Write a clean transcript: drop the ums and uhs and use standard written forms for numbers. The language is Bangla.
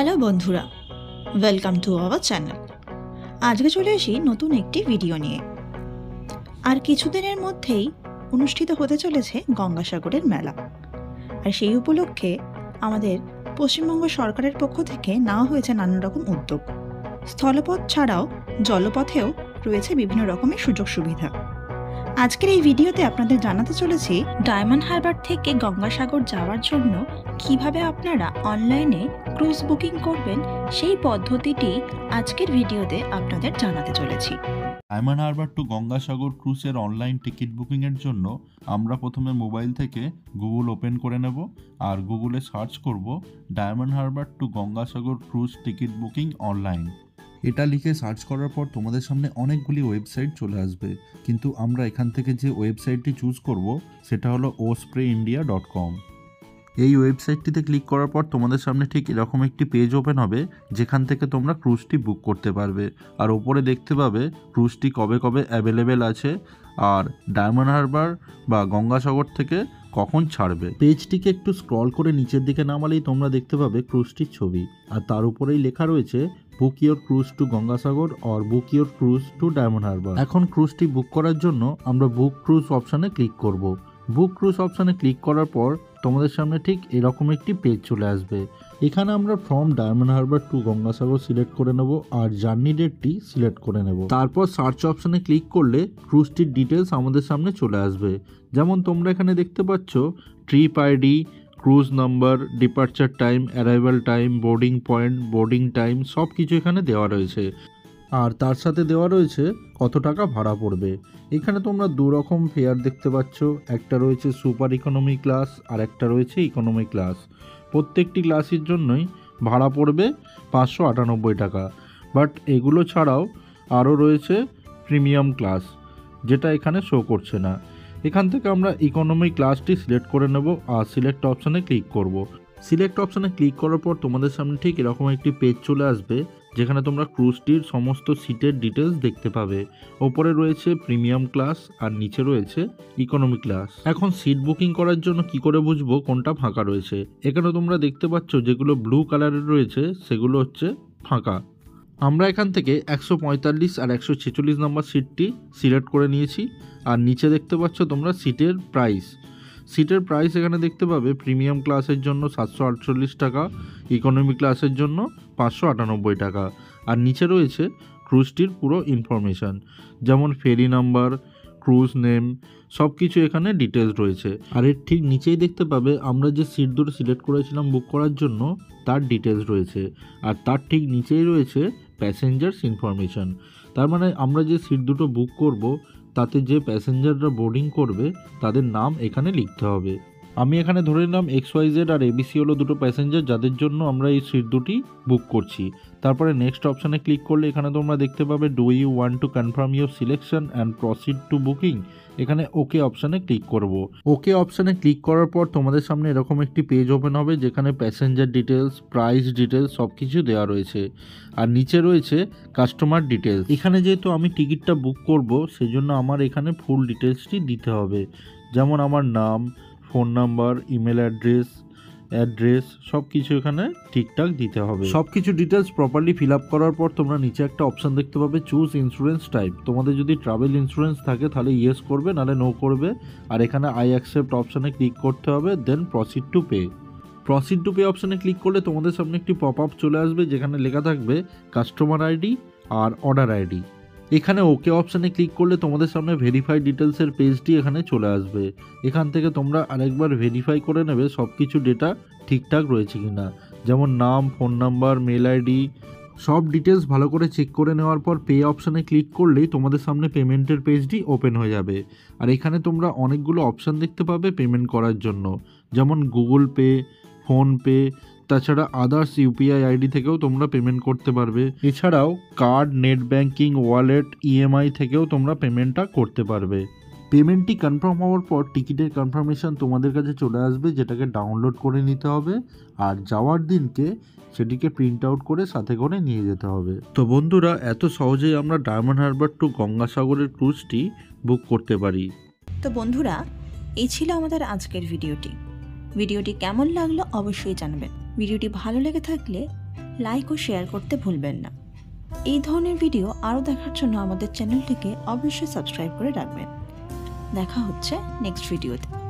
হ্যালো বন্ধুরা, ওয়েলকাম টু আওয়ার চ্যানেল। আজকে চলে আসি নতুন একটি ভিডিও নিয়ে। আর কিছুদিনের মধ্যেই অনুষ্ঠিত হতে চলেছে গঙ্গাসাগরের মেলা। আর সেই উপলক্ষে আমাদের পশ্চিমবঙ্গ সরকারের পক্ষ থেকে নেওয়া হয়েছে নানান রকম উদ্যোগ। স্থলপথ ছাড়াও জলপথেও রয়েছে বিভিন্ন রকমের সুযোগ সুবিধা। আজকের এই ভিডিওতে আপনাদের জানাতে চলেছি ডায়মন্ড হারবার থেকে গঙ্গাসাগর যাওয়ার জন্য কিভাবে আপনারা অনলাইনে ক্রুজ বুকিং করবেন, সেই পদ্ধতিটি আজকের ভিডিওতে আপনাদের জানাতে চলেছি। ডায়মন্ড হারবার টু গঙ্গাসাগর ক্রুজের অনলাইন টিকিট বুকিংয়ের জন্য আমরা প্রথমে মোবাইল থেকে গুগল ওপেন করে নেব আর গুগলে সার্চ করব Diamond Harbour to Gangasagar cruise ticket booking online. এটা লিখে সার্চ করার পর তোমাদের সামনে অনেকগুলি ওয়েবসাইট চলে আসবে, কিন্তু আমরা এখান থেকে যে ওয়েবসাইটটি চুজ করব সেটা হলো ospreyindia.com। এই ওয়েবসাইটটিতে ক্লিক করার পর তোমাদের সামনে ঠিক এরকম একটি পেজ ওপেন হবে, যেখান থেকে তোমরা ক্রুজটি বুক করতে পারবে। আর ওপরে দেখতে পাবে ক্রুজটি কবে কবে অ্যাভেলেবেল আছে আর ডায়মন্ড হারবার বা গঙ্গাসাগর থেকে কখন ছাড়বে। পেজটিকে একটু স্ক্রল করে নিচের দিকে নামালেই তোমরা দেখতে পাবে ক্রুজটির ছবি, আর তার উপরেই লেখা রয়েছে book your cruise to Gangasagar or book your cruise to Diamond Harbour. এখন ক্রুজটি বুক করার জন্য আমরা বুক ক্রুজ অপশানে ক্লিক করব। বুক ক্রুজ অপশানে ক্লিক করার পর তোমাদের সামনে ঠিক এরকম একটি পেজ চলে আসবে। এখানে আমরা from Diamond Harbour to Gangasagar select করে নেব আর জার্নি ডেটটি সিলেক্ট করে নেব। তারপর সার্চ অপশানে ক্লিক করলে ক্রুজটির ডিটেলস আমাদের সামনে চলে আসবে। যেমন তোমরা এখানে দেখতে পাচ্ছ trip ID, cruise number, departure time, arrival time, boarding point, boarding time সব কিছু এখানে দেওয়া রয়েছে। আর তার সাথে দেওয়া রয়েছে কত টাকা ভাড়া পড়বে। এখানে তোমরা দু রকম ফেয়ার দেখতে পাচ্ছ, একটা রয়েছে সুপার ইকোনমি ক্লাস আর একটা রয়েছে ইকোনমি ক্লাস। প্রত্যেকটি ক্লাসের জন্যই ভাড়া পড়বে 598 টাকা। বাট এগুলো ছাড়াও আরও রয়েছে প্রিমিয়াম ক্লাস, যেটা এখানে শো করছে না। এখান থেকে আমরা ইকোনমি ক্লাসটি সিলেক্ট করে নেব আর সিলেক্ট অপশানে ক্লিক করব। সিলেক্ট অপশানে ক্লিক করার পর তোমাদের সামনে ঠিক এরকম একটি পেজ চলে আসবে, যেখানে তোমরা ক্রুজটির সমস্ত সিটের ডিটেলস দেখতে পাবে। ওপরে রয়েছে প্রিমিয়াম ক্লাস আর নিচে রয়েছে ইকোনমি ক্লাস। এখন সিট বুকিং করার জন্য কি করে বুঝবো কোনটা ফাঁকা রয়েছে? এখানে তোমরা দেখতে পাচ্ছ যেগুলো ব্লু কালারের রয়েছে সেগুলো হচ্ছে ফাঁকা। আমরা এখান থেকে 145 আর 146 নম্বর সিটটি সিলেক্ট করে নিয়েছি। আর নিচে দেখতে পাচ্ছ তোমরা সিটের প্রাইস। সিটের প্রাইস এখানে দেখতে পাবে প্রিমিয়াম ক্লাসের জন্য 748 টাকা, ইকোনমি ক্লাসের জন্য 598 টাকা। আর নিচে রয়েছে ক্রুজটির পুরো ইনফরমেশান, যেমন ফেরি নাম্বার, ক্রুজ নেম, সব কিছু এখানে ডিটেলস রয়েছে। আর এর ঠিক নিচেই দেখতে পাবে আমরা যে সিট দুটো সিলেক্ট করেছিলাম বুক করার জন্য তার ডিটেলস রয়েছে। আর তার ঠিক নিচেই রয়েছে প্যাসেঞ্জার্স ইনফরমেশান। তার মানে আমরা যে সিট দুটো বুক করব তাতে যে প্যাসেঞ্জাররা বোর্ডিং করবে তাদের নাম এখানে লিখতে হবে। আমি এখানে ধরে নিলাম XYZ আর ABC হলো দুটো প্যাসেঞ্জার যাদের জন্য আমরা এই সিট দুটি বুক করছি। তারপরে নেক্সট অপশানে ক্লিক করলে এখানে তোমরা দেখতে পাবে do you want to confirm your selection and proceed to booking. এখানে ওকে অপশানে ক্লিক করব। ওকে অপশানে ক্লিক করার পর তোমাদের সামনে এরকম একটি পেজ ওপেন হবে, যেখানে প্যাসেঞ্জার ডিটেলস, প্রাইস ডিটেলস সব কিছু দেওয়া রয়েছে। আর নিচে রয়েছে কাস্টমার ডিটেলস। এখানে যেহেতু আমি টিকিটটা বুক করব সেজন্য আমার এখানে ফুল ডিটেলসটি দিতে হবে, যেমন আমার নাম, ফোন নাম্বার, ইমেল অ্যাড্রেস সব কিছু এখানে ঠিকঠাক দিতে হবে। সব কিছু ডিটেলস প্রপারলি ফিল আপ করার পর তোমরা নিচে একটা অপশান দেখতে পাবে চুজ ইন্স্যুরেন্স টাইপ। তোমাদের যদি ট্রাভেল ইন্স্যুরেন্স থাকে তাহলে ইয়েস করবে, নাহলে নো করবে। আর এখানে আই অ্যাকসেপ্ট অপশানে ক্লিক করতে হবে, then proceed to pay. Proceed to pay অপশানে ক্লিক করলে তোমাদের সামনে একটি পপ আপ চলে আসবে, যেখানে লেখা থাকবে কাস্টমার আইডি আর অর্ডার আইডি। এখানে ওকে অপশানে ক্লিক করলে তোমাদের সামনে ভেরিফাই ডিটেলসের পেজটি এখানে চলে আসবে। এখান থেকে তোমরা আরেকবার ভেরিফাই করে নেবে সব কিছু ডেটা ঠিকঠাক রয়েছে কিনা, যেমন নাম, ফোন নাম্বার, মেল আইডি সব ডিটেলস ভালো করে চেক করে নেওয়ার পর পে অপশানে ক্লিক করলেই তোমাদের সামনে পেমেন্টের পেজটি ওপেন হয়ে যাবে। আর এখানে তোমরা অনেকগুলো অপশান দেখতে পাবে পেমেন্ট করার জন্য, যেমন গুগল পে, ফোনপে, তাছাড়া আদার্স ইউপিআই আইডি থেকেও তোমরা পেমেন্ট করতে পারবে। এছাড়াও card, net banking, wallet, EMI থেকেও তোমরা পেমেন্টটা করতে পারবে। পেমেন্টটি কনফার্ম হওয়ার পর টিকিটের কনফার্মেশন তোমাদের কাছে চলে আসবে, যেটাকে ডাউনলোড করে নিতে হবে। আর যাওয়ার দিনকে সেটিকে প্রিন্ট আউট করে সাথে করে নিয়ে যেতে হবে। তো বন্ধুরা, এত সহজেই আমরা ডায়মন্ড হারবার টু গঙ্গাসাগরের ক্রুজটি বুক করতে পারি। তো বন্ধুরা, এই ছিল আমাদের আজকের ভিডিওটি। ভিডিওটি কেমন লাগলো অবশ্যই জানাবেন। ভিডিওটি ভালো লেগে থাকলে লাইক ও শেয়ার করতে ভুলবেন না। এই ধরনের ভিডিও আরও দেখার জন্য আমাদের চ্যানেলটিকে অবশ্যই সাবস্ক্রাইব করে রাখবেন। দেখা হচ্ছে নেক্সট ভিডিওতে।